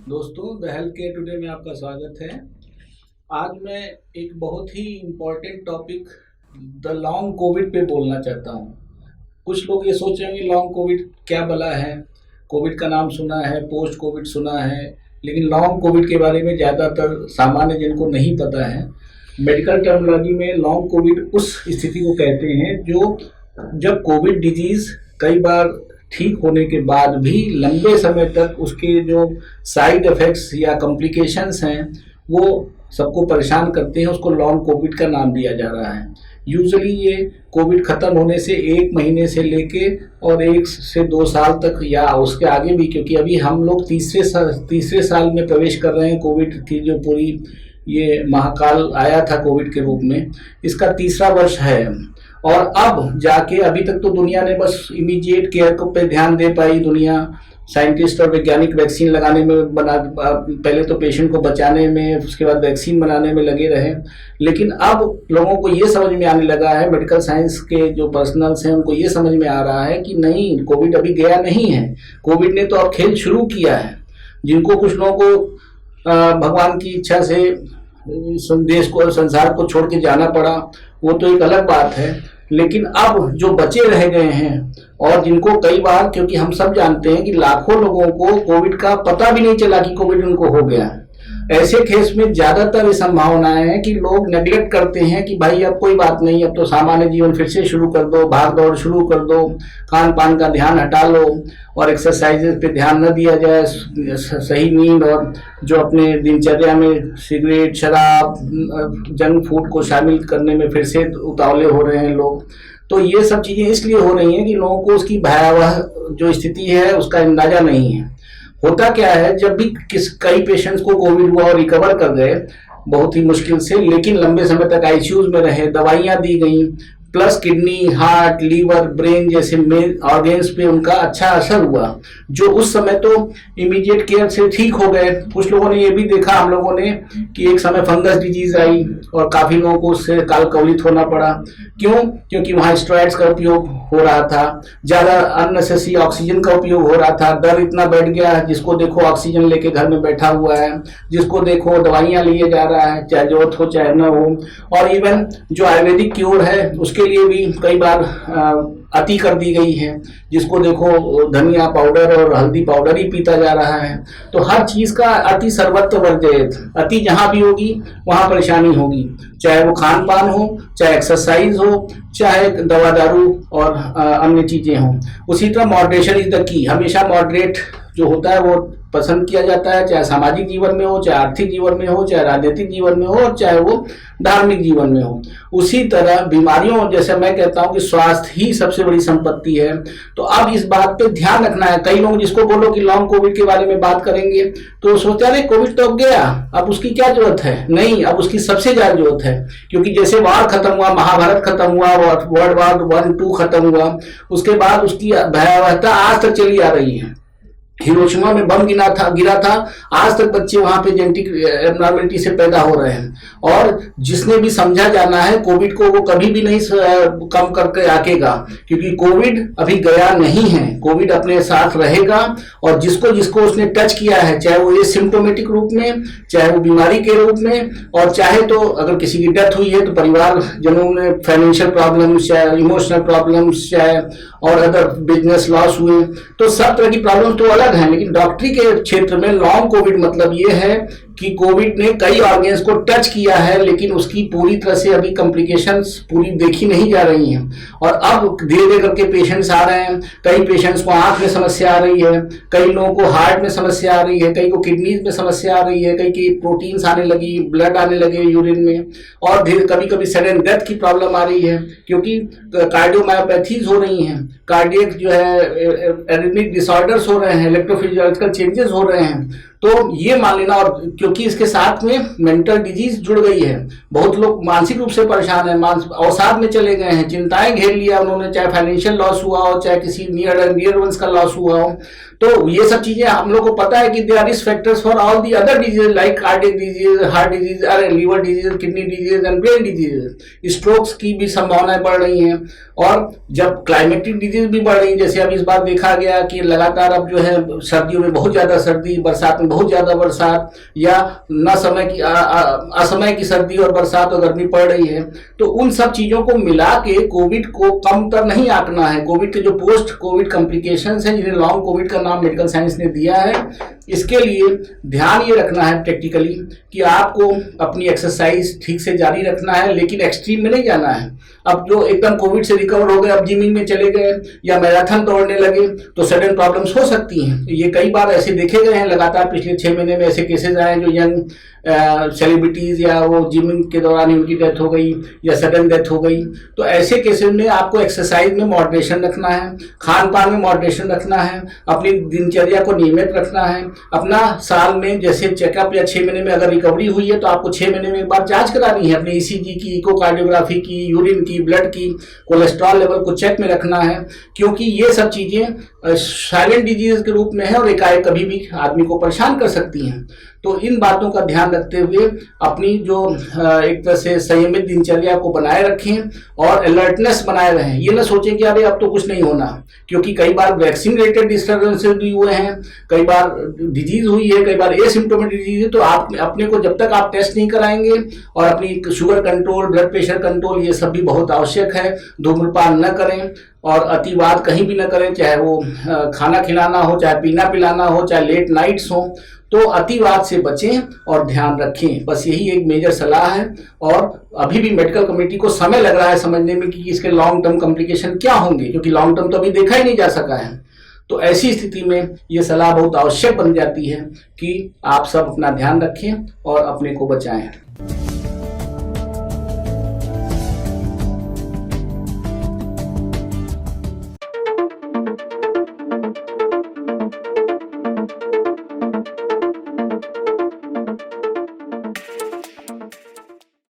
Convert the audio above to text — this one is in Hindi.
दोस्तों, द हेल्थ केयर टुडे में आपका स्वागत है। आज मैं एक बहुत ही important topic the long COVID पे बोलना चाहता हूँ। कुछ लोग ये सोच रहे हैं कि लॉन्ग कोविड क्या भला है। कोविड का नाम सुना है, पोस्ट कोविड सुना है, लेकिन लॉन्ग कोविड के बारे में ज़्यादातर सामान्य जन को नहीं पता है। मेडिकल टर्मिनोलॉजी में लॉन्ग कोविड उस स्थिति को कहते हैं जो जब कोविड डिजीज़ कई बार ठीक होने के बाद भी लंबे समय तक उसके जो साइड इफ़ेक्ट्स या कॉम्प्लिकेशंस हैं वो सबको परेशान करते हैं, उसको लॉन्ग कोविड का नाम दिया जा रहा है। यूजुअली ये कोविड ख़त्म होने से 1 महीने से लेके और 1 से 2 साल तक या उसके आगे भी, क्योंकि अभी हम लोग तीसरे साल में प्रवेश कर रहे हैं। कोविड की जो पूरी ये महाकाल आया था कोविड के रूप में, इसका तीसरा वर्ष है। और अब जाके अभी तक तो दुनिया ने बस इमीडिएट केयर पे ध्यान दे पाई। दुनिया साइंटिस्ट और वैज्ञानिक वैक्सीन लगाने में पहले तो पेशेंट को बचाने में, उसके बाद वैक्सीन बनाने में लगे रहे। लेकिन अब लोगों को ये समझ में आने लगा है, मेडिकल साइंस के जो पर्सनल्स हैं उनको ये समझ में आ रहा है कि नहीं, कोविड अभी गया नहीं है। कोविड ने तो अब खेल शुरू किया है। जिनको कुछ लोगों को भगवान की इच्छा से देश को, संसार को छोड़ के जाना पड़ा, वो तो एक अलग बात है। लेकिन अब जो बचे रह गए हैं और जिनको कई बार, क्योंकि हम सब जानते हैं कि लाखों लोगों को कोविड का पता भी नहीं चला कि कोविड उनको हो गया, ऐसे केस में ज्यादातर ये संभावनाएं हैं कि लोग नेग्लेक्ट करते हैं कि भाई अब कोई बात नहीं, अब तो सामान्य जीवन फिर से शुरू कर दो, भाग दौड़ शुरू कर दो, खान पान का ध्यान हटा लो और एक्सरसाइजेज पे ध्यान न दिया जाए, सही नींद और जो अपने दिनचर्या में सिगरेट, शराब, जंक फूड को शामिल करने में फिर से उतावले हो रहे हैं लोग। तो ये सब चीज़ें इसलिए हो रही हैं कि लोगों को उसकी भयावह जो स्थिति है उसका अंदाजा नहीं है। होता क्या है, जब भी कई पेशेंट्स को कोविड हुआ और रिकवर कर गए बहुत ही मुश्किल से, लेकिन लंबे समय तक आईसीयूज में रहे, दवाइयाँ दी गई, plus kidney, heart, liver, brain जैसे मेन ऑर्गेन्स पे उनका अच्छा असर हुआ, जो उस समय तो इमीडिएट केयर से ठीक हो गए। कुछ लोगों ने ये भी देखा हम लोगों ने कि एक समय फंगस डिजीज आई और काफ़ी लोगों को उससे कालकवलित होना पड़ा। क्यों? क्योंकि वहाँ स्टेरॉइड्स का उपयोग हो रहा था, ज़्यादा अननेसेसरी ऑक्सीजन का उपयोग हो रहा था, दर इतना बढ़ गया, जिसको देखो ऑक्सीजन लेके घर में बैठा हुआ है, जिसको देखो दवाइयाँ लिए जा रहा है, चाहे जरूरत हो चाहे न हो। और इवन जो आयुर्वेदिक क्योर है उसके लिए भी कई बार अति कर दी गई है, जिसको देखो धनिया पाउडर और हल्दी पाउडर ही पीता जा रहा है। तो हर चीज़ का अति सर्वत्र वर्जयेत, अति जहाँ भी होगी वहाँ परेशानी होगी, चाहे वो खान पान हो, चाहे एक्सरसाइज हो, चाहे दवा दारू और अन्य चीज़ें हों। उसी तरह मॉडरेशन इज द की। हमेशा मॉडरेट जो होता है वो पसंद किया जाता है, चाहे सामाजिक जीवन में हो, चाहे आर्थिक जीवन में हो, चाहे राजनीतिक जीवन में हो और चाहे वो धार्मिक जीवन में हो। उसी तरह बीमारियों, जैसे मैं कहता हूँ कि स्वास्थ्य ही सबसे बड़ी संपत्ति है। तो अब इस बात पे ध्यान रखना है। कई लोग जिसको बोलो कि लॉन्ग कोविड के बारे में बात करेंगे तो सोचते हैं कोविड तो अब गया, अब उसकी क्या जरूरत है। नहीं, अब उसकी सबसे ज्यादा जरूरत है, क्योंकि जैसे वार खत्म हुआ, महाभारत खत्म हुआ, वर्ल्ड वार 1-2 खत्म हुआ, उसके बाद उसकी भयावहता आज तक चली आ रही है। हिरोशिमा में बम गिरा था, आज तक बच्चे वहां पे जेनेटिक एबनॉर्मलिटी से पैदा हो रहे हैं। और जिसने भी समझा जाना है कोविड को, वो कभी भी नहीं कम करके आकेगा, क्योंकि कोविड अभी गया नहीं है, कोविड अपने साथ रहेगा। और जिसको जिसको उसने टच किया है, चाहे वो ये सिम्टोमेटिक रूप में, चाहे वो बीमारी के रूप में, और चाहे तो अगर किसी की डेथ हुई है तो परिवार जनों में फाइनेंशियल प्रॉब्लम्स, चाहे इमोशनल प्रॉब्लम्स, चाहे और अदर बिजनेस लॉस हुए, तो सब तरह की प्रॉब्लम तो अलग है। लेकिन डॉक्टरी के क्षेत्र में लॉन्ग कोविड मतलब ये है कि कोविड ने कई ऑर्गेन्स को टच किया है, लेकिन उसकी पूरी तरह से अभी कॉम्प्लिकेशंस पूरी देखी नहीं जा रही हैं। और अब धीरे धीरे करके पेशेंट्स आ रहे हैं। कई पेशेंट्स को आंख में समस्या आ रही है, कई लोगों को हार्ट में समस्या आ रही है, कई को किडनीज में समस्या आ रही है, कई की प्रोटीन्स आने लगी, ब्लड आने लगे यूरिन में, और कभी कभी सडन डेथ की प्रॉब्लम आ रही है, क्योंकि कार्डियोमायोपैथीज हो रही हैं, कार्डियक जो है एरिथमिक डिसऑर्डर्स हो रहे हैं, इलेक्ट्रोफिजियोलॉजिकल चेंजेस हो रहे हैं। तो ये मान लेना, और क्योंकि इसके साथ में मेंटल डिजीज जुड़ गई है, बहुत लोग मानसिक रूप से परेशान हैं, अवसाद में चले गए हैं, चिंताएं घेर लिया उन्होंने, चाहे फाइनेंशियल लॉस हुआ हो, चाहे किसी नियर एंड डियर वंस का लॉस हुआ हो। तो ये सब चीजें हम लोग को पता है कि they are risk factors for all the other disease like cardiac disease, heart disease, liver disease, kidney disease and brain disease. Strokes की भी संभावनाएं बढ़ रही हैं। और जब क्लाइमेटिक डिजीज भी बढ़ रही, जैसे अब इस बार देखा गया कि लगातार अब जो है सर्दियों में बहुत ज़्यादा सर्दी, बरसात में बहुत ज़्यादा बरसात, या न समय की असमय की सर्दी और बरसात और गर्मी पड़ रही है। तो उन सब चीज़ों को मिला के कोविड को कम तर नहीं आंकना है। कोविड के जो पोस्ट कोविड कॉम्प्लिकेशंस हैं, जिन्हें लॉन्ग कोविड का नाम मेडिकल साइंस ने दिया है, इसके लिए ध्यान ये रखना है प्रैक्टिकली कि आपको अपनी एक्सरसाइज ठीक से जारी रखना है, लेकिन एक्सट्रीम में नहीं जाना है। अब जो एकदम कोविड से रिकवर हो गए, अब जिमिंग में चले गए या मैराथन दौड़ने लगे, तो सडन प्रॉब्लम्स हो सकती हैं। ये कई बार ऐसे देखे गए हैं, लगातार पिछले 6 महीने में ऐसे केसेस आए हैं जो यंग सेलिब्रिटीज या वो जिमिंग के दौरान उनकी डेथ हो गई या सडन डेथ हो गई। तो ऐसे केसेस में आपको एक्सरसाइज में मॉडरेशन रखना है, खान पान में मॉडरेशन रखना है, अपनी दिनचर्या को नियमित रखना है। अपना साल में जैसे चेकअप या 6 महीने में अगर रिकवरी हुई है तो आपको 6 महीने में एक बार जांच करानी है, अपनी ईसीजी की, इकोकार्डियोग्राफी की, यूरिन की, ब्लड की, कोलेस्ट्रॉल लेवल को चेक में रखना है, क्योंकि ये सब चीजें साइलेंट डिजीज के रूप में है और एकाएक कभी भी आदमी को परेशान कर सकती हैं। तो इन बातों का ध्यान रखते हुए अपनी जो एक तरह से संयमित दिनचर्या को बनाए रखें और अलर्टनेस बनाए रहें। ये ना सोचें कि अरे अब तो कुछ नहीं होना, क्योंकि कई बार वैक्सीन रिलेटेड डिस्टर्बेंसेस भी हुए हैं, कई बार डिजीज हुई है, कई बार एसिम्प्टोमेटिक डिजीज है। तो आप अपने को जब तक आप टेस्ट नहीं कराएंगे, और अपनी sugar control, blood pressure control, ये सब भी बहुत आवश्यक है। धूम्रपान न करें और अतिवाद कहीं भी न करें, चाहे वो खाना खिलाना हो, चाहे पीना पिलाना हो, चाहे लेट नाइट्स हो। तो अतिवाद से बचें और ध्यान रखें, बस यही एक मेजर सलाह है। और अभी भी मेडिकल कम्युनिटी को समय लग रहा है समझने में कि इसके लॉन्ग टर्म कॉम्प्लिकेशन क्या होंगे, क्योंकि लॉन्ग टर्म तो अभी देखा ही नहीं जा सका है। तो ऐसी स्थिति में ये सलाह बहुत आवश्यक बन जाती है कि आप सब अपना ध्यान रखें और अपने को बचाएं।